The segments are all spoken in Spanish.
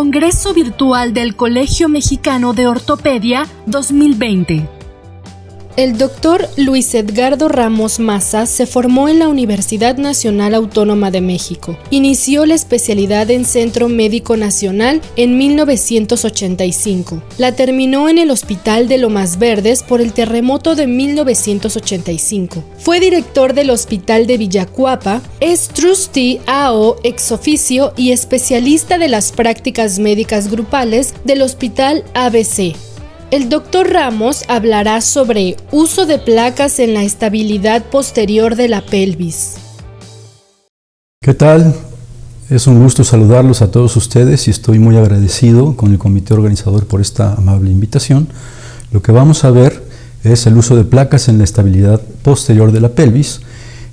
Congreso Virtual del Colegio Mexicano de Ortopedia 2020. El doctor Luis Edgardo Ramos Maza se formó en la Universidad Nacional Autónoma de México. Inició la especialidad en Centro Médico Nacional en 1985. La terminó en el Hospital de Lomas Verdes por el terremoto de 1985. Fue director del Hospital de Villacuapa, es trustee AO ex oficio y especialista de las prácticas médicas grupales del Hospital ABC. El Dr. Ramos hablará sobre uso de placas en la estabilidad posterior de la pelvis. ¿Qué tal? Es un gusto saludarlos a todos ustedes y estoy muy agradecido con el comité organizador por esta amable invitación. Lo que vamos a ver es el uso de placas en la estabilidad posterior de la pelvis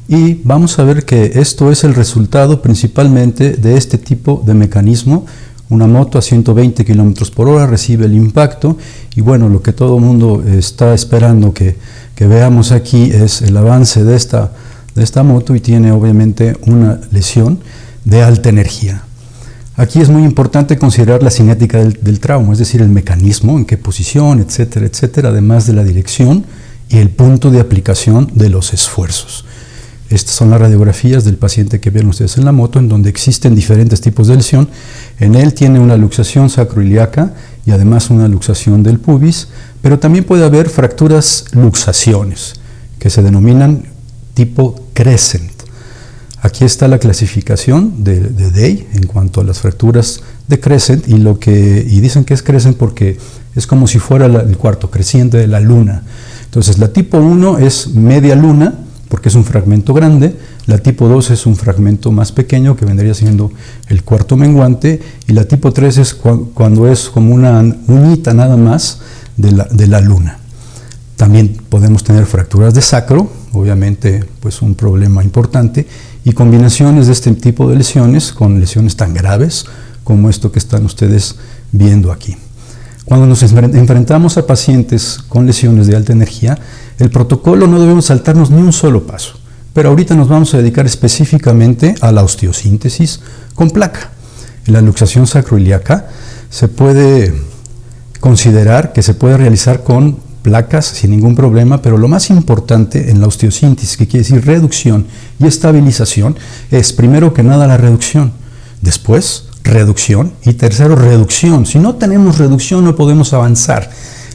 y vamos a ver que esto es el resultado principalmente de este tipo de mecanismo. Una moto a 120 km por hora recibe el impacto y bueno, lo que todo el mundo está esperando que veamos aquí es el avance de esta moto y tiene obviamente una lesión de alta energía. Aquí es muy importante considerar la cinética del trauma, es decir, el mecanismo, en qué posición, etcétera, etcétera, además de la dirección y el punto de aplicación de los esfuerzos. Estas son las radiografías del paciente que vieron ustedes en la moto, en donde existen diferentes tipos de lesión. En él tiene una luxación sacroiliaca y además una luxación del pubis, pero también puede haber fracturas luxaciones, que se denominan tipo crescent. Aquí está la clasificación de Day en cuanto a las fracturas de crescent y dicen que es crescent porque es como si fuera el cuarto creciente de la luna. Entonces la tipo 1 es media luna, porque es un fragmento grande, la tipo 2 es un fragmento más pequeño que vendría siendo el cuarto menguante y la tipo 3 es cuando es como una uñita nada más de la luna. También podemos tener fracturas de sacro, obviamente pues un problema importante, y combinaciones de este tipo de lesiones con lesiones tan graves como esto que están ustedes viendo aquí. Cuando nos enfrentamos a pacientes con lesiones de alta energía, el protocolo no debemos saltarnos ni un solo paso, pero ahorita nos vamos a dedicar específicamente a la osteosíntesis con placa. En la luxación sacroiliaca se puede considerar que se puede realizar con placas sin ningún problema, pero lo más importante en la osteosíntesis, que quiere decir reducción y estabilización, es primero que nada la reducción, después reducción y tercero reducción. Si no tenemos reducción no podemos avanzar.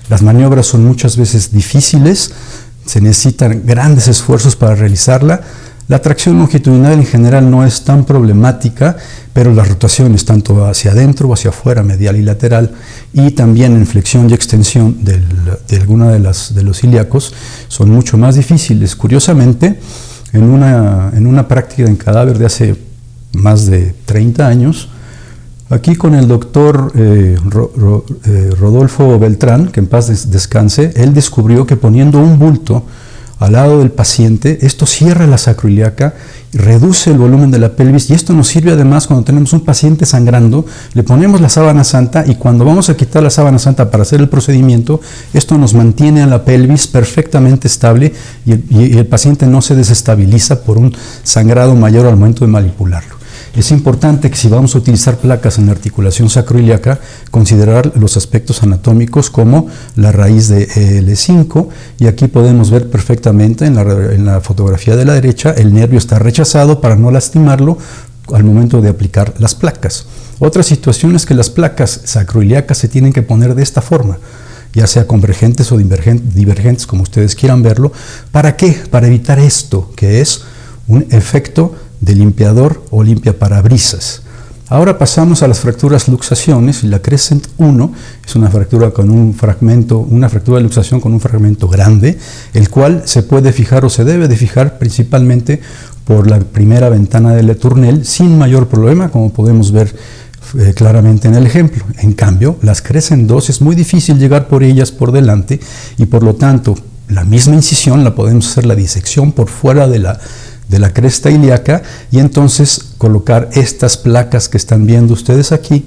Las maniobras son muchas veces difíciles, se necesitan grandes esfuerzos para realizarla. La tracción longitudinal en general no es tan problemática, pero las rotaciones tanto hacia adentro o hacia afuera, medial y lateral, y también en flexión y extensión de alguna de los ilíacos son mucho más difíciles. Curiosamente, en una práctica en cadáver de hace más de 30 años, aquí con el doctor Rodolfo Beltrán, que en paz descanse, él descubrió que poniendo un bulto al lado del paciente, esto cierra la sacroiliaca, reduce el volumen de la pelvis y esto nos sirve además cuando tenemos un paciente sangrando, le ponemos la sábana santa y cuando vamos a quitar la sábana santa para hacer el procedimiento, esto nos mantiene a la pelvis perfectamente estable y el paciente no se desestabiliza por un sangrado mayor al momento de manipularlo. Es importante que si vamos a utilizar placas en la articulación sacroiliaca, considerar los aspectos anatómicos como la raíz de L5 y aquí podemos ver perfectamente en la fotografía de la derecha el nervio está rechazado para no lastimarlo al momento de aplicar las placas. Otra situación es que las placas sacroiliacas se tienen que poner de esta forma, ya sea convergentes o divergentes como ustedes quieran verlo. ¿Para qué? Para evitar esto, que es un efecto de limpiador o limpiaparabrisas. Ahora pasamos a las fracturas luxaciones y la Crescent 1 es una fractura de luxación con un fragmento grande, el cual se puede fijar o se debe de fijar principalmente por la primera ventana de Letournel sin mayor problema, como podemos ver claramente en el ejemplo. En cambio, las Crescent 2 es muy difícil llegar por ellas por delante y por lo tanto la misma incisión la podemos hacer la disección por fuera de la cresta ilíaca y entonces colocar estas placas que están viendo ustedes aquí.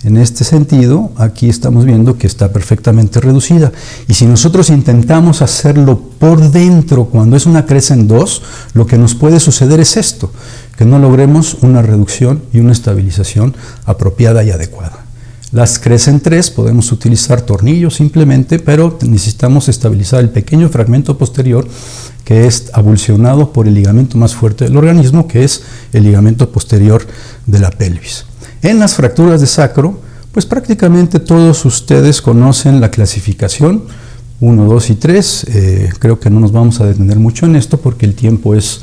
En este sentido, aquí estamos viendo que está perfectamente reducida y si nosotros intentamos hacerlo por dentro cuando es una Crescent 2, lo que nos puede suceder es esto, que no logremos una reducción y una estabilización apropiada y adecuada. Las crecen 3, podemos utilizar tornillos simplemente, pero necesitamos estabilizar el pequeño fragmento posterior que es abulsionado por el ligamento más fuerte del organismo, que es el ligamento posterior de la pelvis. En las fracturas de sacro, pues prácticamente todos ustedes conocen la clasificación 1, 2 y 3. Creo que no nos vamos a detener mucho en esto porque el tiempo es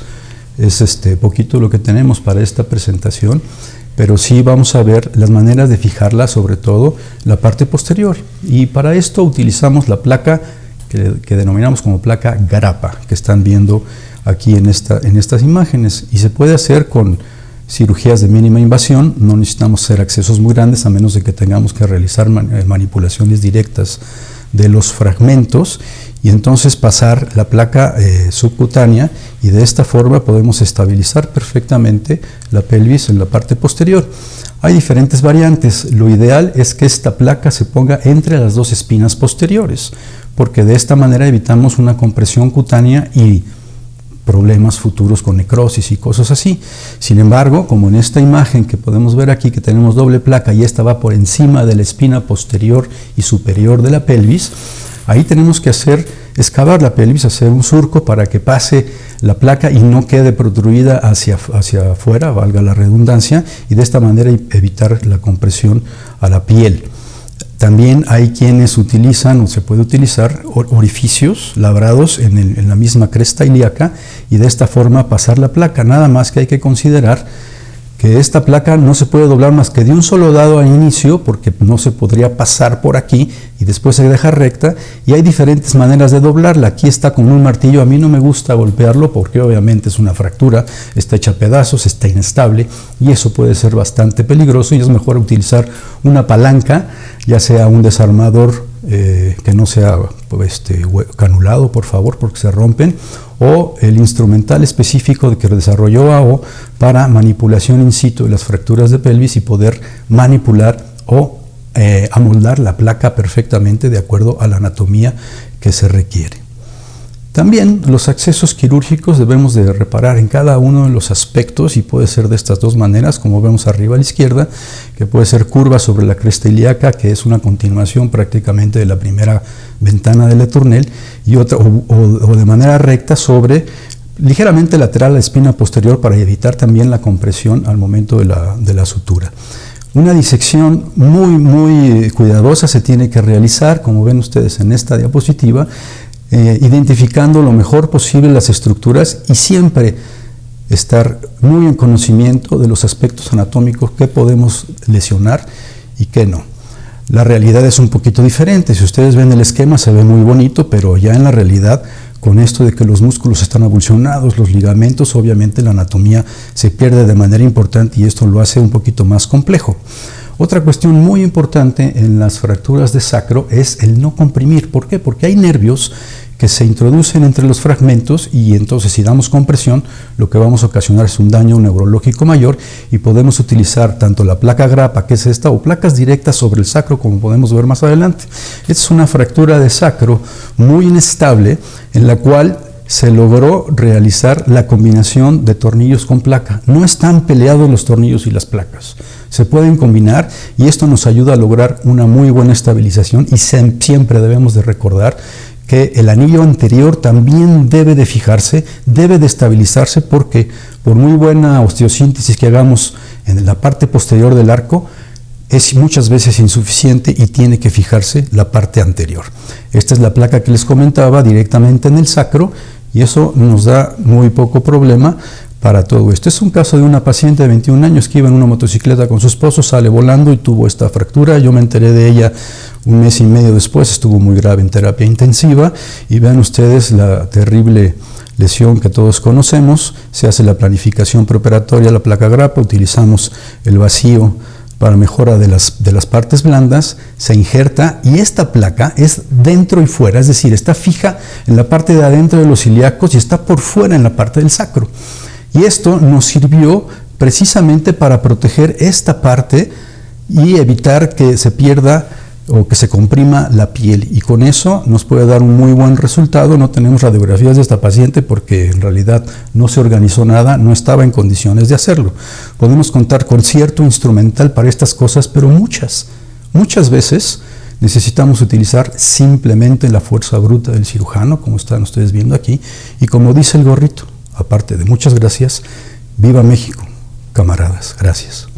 poquito lo que tenemos para esta presentación, pero sí vamos a ver las maneras de fijarla, sobre todo la parte posterior. Y para esto utilizamos la placa que denominamos como placa grapa, que están viendo aquí en estas imágenes, y se puede hacer con cirugías de mínima invasión. No necesitamos hacer accesos muy grandes a menos de que tengamos que realizar manipulaciones directas de los fragmentos y entonces pasar la placa subcutánea, y de esta forma podemos estabilizar perfectamente la pelvis en la parte posterior. Hay diferentes variantes. Lo ideal es que esta placa se ponga entre las dos espinas posteriores, porque de esta manera evitamos una compresión cutánea y problemas futuros con necrosis y cosas así. Sin embargo, como en esta imagen que podemos ver aquí, que tenemos doble placa y esta va por encima de la espina posterior y superior de la pelvis, ahí tenemos que excavar la pelvis, hacer un surco para que pase la placa y no quede protruida hacia afuera, valga la redundancia, y de esta manera evitar la compresión a la piel. También hay quienes utilizan, o se puede utilizar, orificios labrados en la misma cresta ilíaca y de esta forma pasar la placa. Nada más que hay que considerar que esta placa no se puede doblar más que de un solo lado al inicio, porque no se podría pasar por aquí y después se deja recta, y hay diferentes maneras de doblarla. Aquí está con un martillo. A mí no me gusta golpearlo porque obviamente es una fractura, está hecha a pedazos, está inestable y eso puede ser bastante peligroso, y es mejor utilizar una palanca, ya sea un desarmador que no sea canulado, por favor, porque se rompen, o el instrumental específico que desarrolló AO para manipulación in situ de las fracturas de pelvis y poder manipular o amoldar la placa perfectamente de acuerdo a la anatomía que se requiere. También los accesos quirúrgicos debemos de reparar en cada uno de los aspectos, y puede ser de estas dos maneras, como vemos arriba a la izquierda, que puede ser curva sobre la cresta ilíaca, que es una continuación prácticamente de la primera ventana de Letournel, y otra, o de manera recta sobre ligeramente lateral a la espina posterior para evitar también la compresión al momento de la sutura. Una disección muy cuidadosa se tiene que realizar, como ven ustedes en esta diapositiva, identificando lo mejor posible las estructuras y siempre estar muy en conocimiento de los aspectos anatómicos que podemos lesionar y que no. La realidad es un poquito diferente. Si ustedes ven el esquema se ve muy bonito, pero ya en la realidad, con esto de que los músculos están avulsionados, los ligamentos, obviamente la anatomía se pierde de manera importante y esto lo hace un poquito más complejo. Otra cuestión muy importante en las fracturas de sacro es el no comprimir. ¿Por qué? Porque hay nervios que se introducen entre los fragmentos y entonces si damos compresión lo que vamos a ocasionar es un daño neurológico mayor, y podemos utilizar tanto la placa grapa, que es esta, o placas directas sobre el sacro, como podemos ver más adelante. Esta es una fractura de sacro muy inestable en la cual se logró realizar la combinación de tornillos con placa. No están peleados los tornillos y las placas, se pueden combinar y esto nos ayuda a lograr una muy buena estabilización, y siempre debemos de recordar que el anillo anterior también debe de fijarse, debe de estabilizarse, porque por muy buena osteosíntesis que hagamos en la parte posterior del arco, es muchas veces insuficiente y tiene que fijarse la parte anterior. Esta es la placa que les comentaba directamente en el sacro, y eso nos da muy poco problema para todo esto. Es un caso de una paciente de 21 años que iba en una motocicleta con su esposo, sale volando y tuvo esta fractura. Yo me enteré de ella un mes y medio después, estuvo muy grave en terapia intensiva, y vean ustedes la terrible lesión que todos conocemos. Se hace la planificación preoperatoria, la placa grapa, utilizamos el vacío para mejora de las partes blandas, se injerta, y esta placa es dentro y fuera, es decir, está fija en la parte de adentro de los ilíacos y está por fuera en la parte del sacro. Y esto nos sirvió precisamente para proteger esta parte y evitar que se pierda o que se comprima la piel, y con eso nos puede dar un muy buen resultado. No tenemos radiografías de esta paciente porque en realidad no se organizó nada, no estaba en condiciones de hacerlo. Podemos contar con cierto instrumental para estas cosas, pero muchas Muchas veces necesitamos utilizar simplemente la fuerza bruta del cirujano, como están ustedes viendo aquí, y como dice el gorrito, aparte de muchas gracias, ¡viva México, camaradas! Gracias.